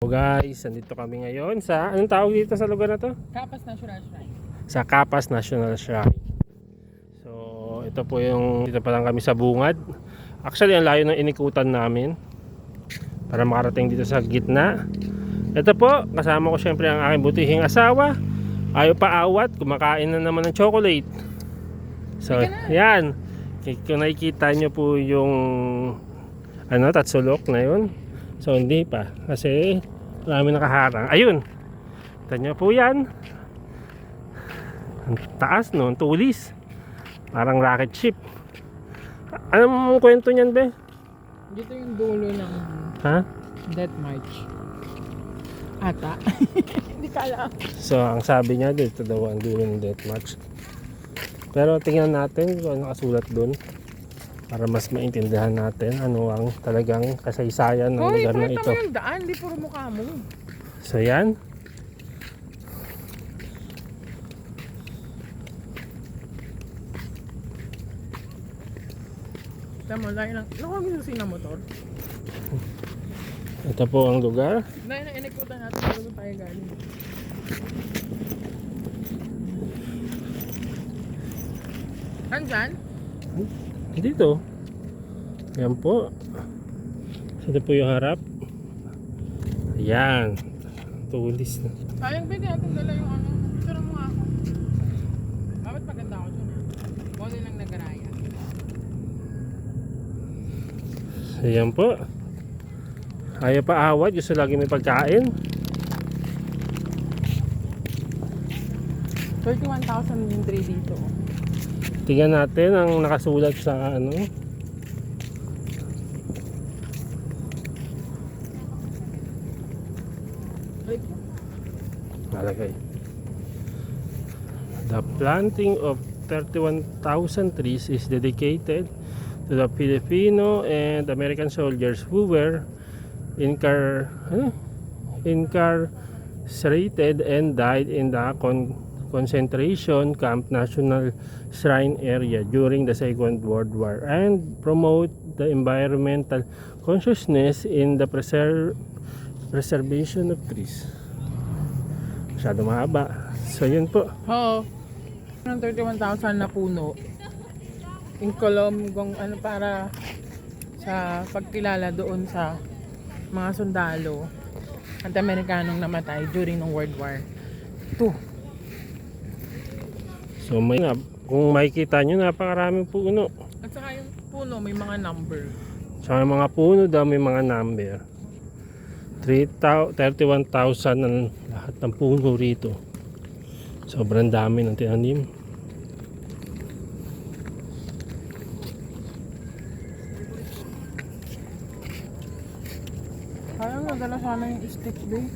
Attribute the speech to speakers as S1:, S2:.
S1: Guys, nandito kami ngayon sa, anong tawag dito sa lugar na to?
S2: Capas National Shrine.
S1: Sa Capas National Shrine. So, ito po yung, dito pa lang kami sa bungad. Actually, ang layo ng inikutan namin para makarating dito sa gitna. Ito po, kasama ko syempre ang aking butihing asawa. Ayaw pa awat, kumakain na naman ng chocolate. So, yan. Kung nakikita nyo po yung tatsulok na yun. So hindi pa kasi marami nakaharang. Ayun. Kita nyo po yan. Ang taas no, ang tulis. Parang rocket ship. Ano mong kwento niyan, be?
S2: Dito yung dulo ng Death March. Ata. Hindi ka alam.
S1: So ang sabi niya dito daw ang dulo ng Death March. Pero tingnan natin kung ano nakasulat dun para mas maintindihan natin ano ang talagang kasaysayan ng lugar na ito.
S2: Hoy, yung daan, di puro mukha mo.
S1: So yan.
S2: Tama, layo lang. Nakakagin na motor.
S1: Ito po ang lugar.
S2: Layo na inikutan natin bago tayo galing. Andyan?
S1: Dito. Yan po. Ito po yung harap. Ayan. Tulis na.
S2: Sayang pwede natin dala yung ano. Picture mo nga ako. Bakit maganda ako dyan ha? Body lang nagaraya.
S1: Ayan po. Ayaw pa awat. Gusto lagi may pagkain.
S2: 31,000 yung 3 dito.
S1: Tingnan natin ang nakasulat sa ano. Nalagay. The planting of 31,000 trees is dedicated to the Filipino and American soldiers who were incarcerated and died in the concentration camp National Shrine area during the Second World War, and promote the environmental consciousness in the preservation of trees. Masyado mahaba. So yun po.
S2: Oo. Ng 31,000 na puno. In Colom, kung ano para sa pagkilala doon sa mga sundalo anti-Amerikanong namatay during ng World War II.
S1: So may kung makikita nyo, napakaraming puno.
S2: At saka yung puno may mga number.
S1: Sa mga puno daw may mga number. 31,000 ang lahat ng puno rito. Sobrang dami ng tinanim.
S2: Kaya nga, dala sana yung stick day.